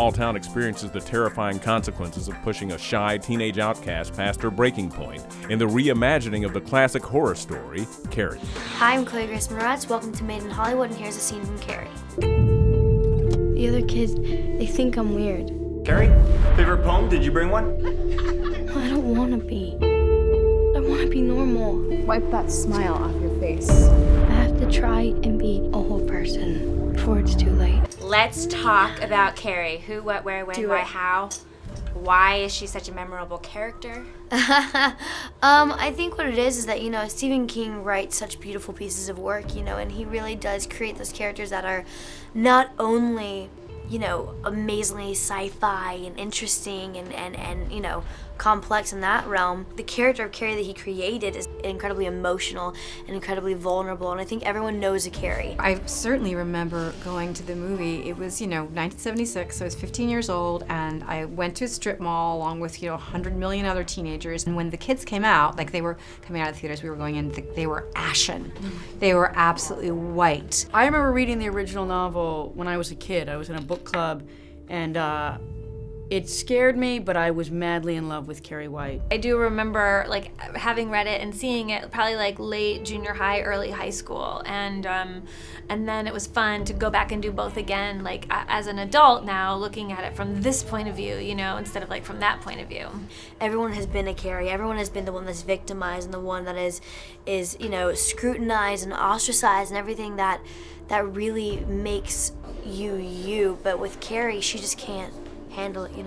small town experiences the terrifying consequences of pushing a shy teenage outcast past her breaking point in the reimagining of the classic horror story, Carrie. Hi, I'm Chloe Grace Moretz. Welcome to Made in Hollywood, and here's a scene from Carrie. The other kids, they think I'm weird. Carrie, favorite poem? Did you bring one? I don't want to be. I want to be normal. Wipe that smile off your face. I have to try and be a whole person before it's too late. Let's talk about Carrie. Who, what, where, when, why, how. Why is she such a memorable character? I think what it is that, Stephen King writes such beautiful pieces of work, and he really does create those characters that are not only, amazingly sci-fi and interesting and complex in that realm. The character of Carrie that he created is incredibly emotional and incredibly vulnerable, and I think everyone knows a Carrie. I certainly remember going to the movie. It was, 1976, so I was 15 years old, and I went to a strip mall along with, 100 million other teenagers, and when the kids came out, like they were coming out of the theaters we were going in, they were ashen. They were absolutely white. I remember reading the original novel when I was a kid. I was in a book club, and it scared me, but I was madly in love with Carrie White. I do remember having read it and seeing it probably late junior high, early high school, and then it was fun to go back and do both again, as an adult now, looking at it from this point of view, instead of from that point of view. Everyone has been a Carrie. Everyone has been the one that's victimized and the one that is scrutinized and ostracized and everything that really makes you. But with Carrie, she just can't handle it, Help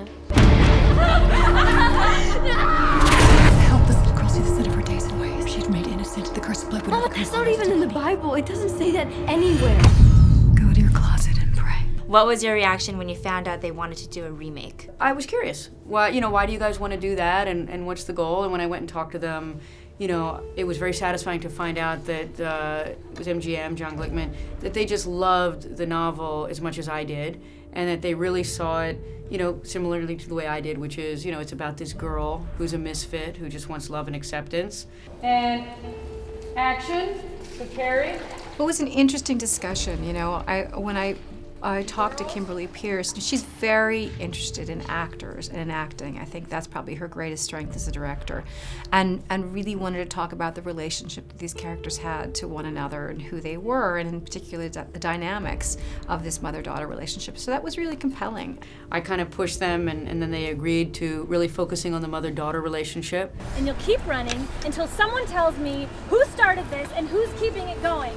this little girl see the sin of her days and ways. She'd made innocent, the curse of blood would Mama, never come that's upon not her. even in the Bible. It doesn't say that anywhere. Go to your closet and pray. What was your reaction when you found out they wanted to do a remake? I was curious. Why do you guys want to do that, and what's the goal? And when I went and talked to them, it was very satisfying to find out that it was MGM, John Glickman, that they just loved the novel as much as I did, and that they really saw it, similarly to the way I did, which is, it's about this girl who's a misfit, who just wants love and acceptance. And action for Carrie. It was an interesting discussion, when I talked to Kimberly Pierce. She's very interested in actors and in acting. I think that's probably her greatest strength as a director, and really wanted to talk about the relationship that these characters had to one another and who they were, and in particular the dynamics of this mother-daughter relationship. So that was really compelling. I kind of pushed them, and then they agreed to really focusing on the mother-daughter relationship. And you'll keep running until someone tells me who started this and who's keeping it going.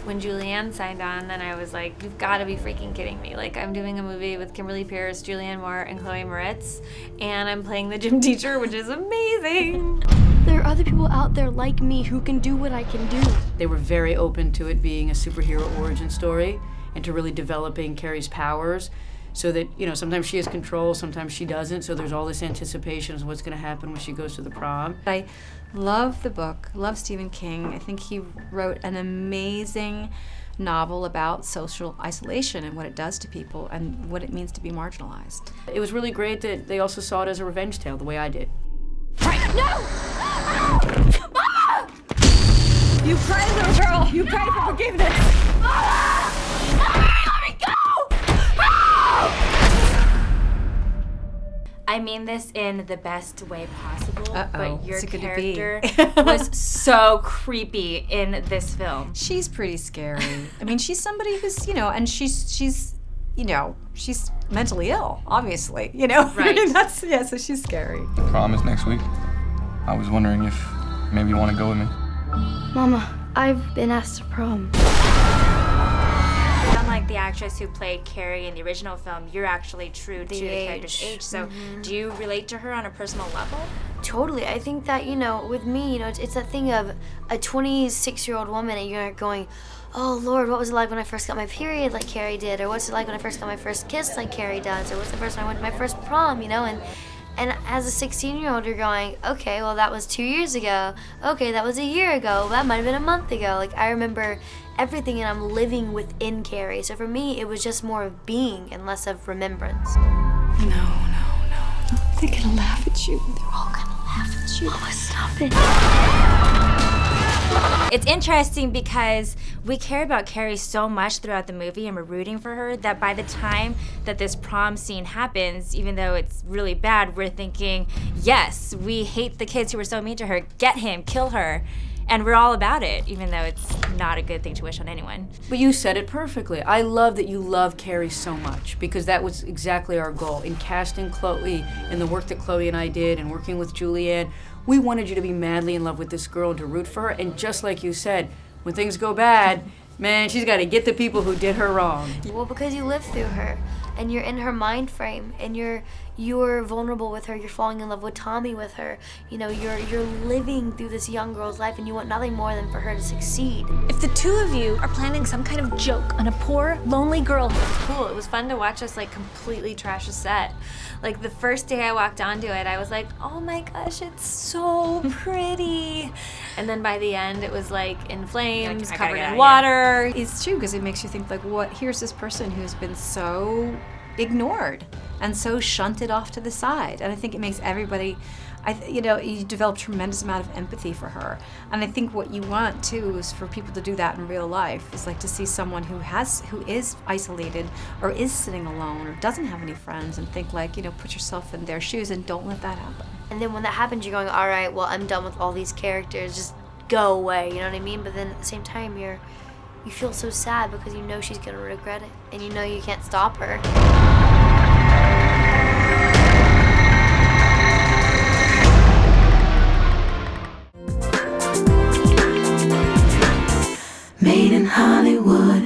When Julianne signed on, then I was like, you've got to be freaking kidding me. I'm doing a movie with Kimberly Pierce, Julianne Moore, and Chloe Moretz, and I'm playing the gym teacher, which is amazing. There are other people out there like me who can do what I can do. They were very open to it being a superhero origin story and to really developing Carrie's powers so that, sometimes she has control, sometimes she doesn't, so there's all this anticipation of what's going to happen when she goes to the prom. I love the book, love Stephen King. I think he wrote an amazing novel about social isolation and what it does to people and what it means to be marginalized. It was really great that they also saw it as a revenge tale, the way I did. No! Mama! You pray, little girl. You pray for forgiveness. Mama! Let me go! I mean this in the best way possible, but your what's it gonna character was so creepy in this film. She's pretty scary. I mean, she's somebody who's, and she's mentally ill, obviously, Right. So she's scary. The prom is next week. I was wondering if maybe you want to go with me. Mama, I've been asked to prom. Unlike the actress who played Carrie in the original film, you're actually true to the character's age. So do you relate to her on a personal level? Totally. I think that, with me, it's that thing of a 26-year-old woman and you're going, oh, Lord, what was it like when I first got my period like Carrie did? Or what's it like when I first got my first kiss like Carrie does? Or what's the first time I went to my first prom, And as a 16-year-old, you're going, okay, well, that was 2 years ago. Okay, that was a year ago. That might have been a month ago. I remember everything, and I'm living within Carrie. So for me, it was just more of being and less of remembrance. No. They're gonna laugh at you. They're all gonna laugh at you. Mama, stop it. It's interesting because we care about Carrie so much throughout the movie and we're rooting for her that by the time that this prom scene happens, even though it's really bad, we're thinking, yes, we hate the kids who were so mean to her. Get him, kill her. And we're all about it, even though it's not a good thing to wish on anyone. But you said it perfectly. I love that you love Carrie so much, because that was exactly our goal. In casting Chloe, in the work that Chloe and I did, and working with Julianne, we wanted you to be madly in love with this girl and to root for her. And just like you said, when things go bad, man, she's got to get the people who did her wrong. Well, because you live through her, and you're in her mind frame, and you're vulnerable with her. You're falling in love with Tommy with her. You know, you're living through this young girl's life, and you want nothing more than for her to succeed. If the two of you are planning some kind of joke on a poor, lonely girl, It was cool. It was fun to watch us like completely trash a set. Like the first day I walked onto it, I was like, oh my gosh, it's so pretty. And then by the end, it was like in flames, I gotta covered get out in of water. It's true, because it makes you think, like, what? Here's this person who's been so ignored and so shunted off to the side. And I think it makes everybody, you develop tremendous amount of empathy for her. And I think what you want too is for people to do that in real life, is like to see someone who is isolated or is sitting alone or doesn't have any friends, and think like, put yourself in their shoes and don't let that happen. And then when that happens, you're going, all right, well, I'm done with all these characters. Just go away, you know what I mean? But then at the same time, you feel so sad because you know she's gonna regret it, and you know you can't stop her. Made in Hollywood.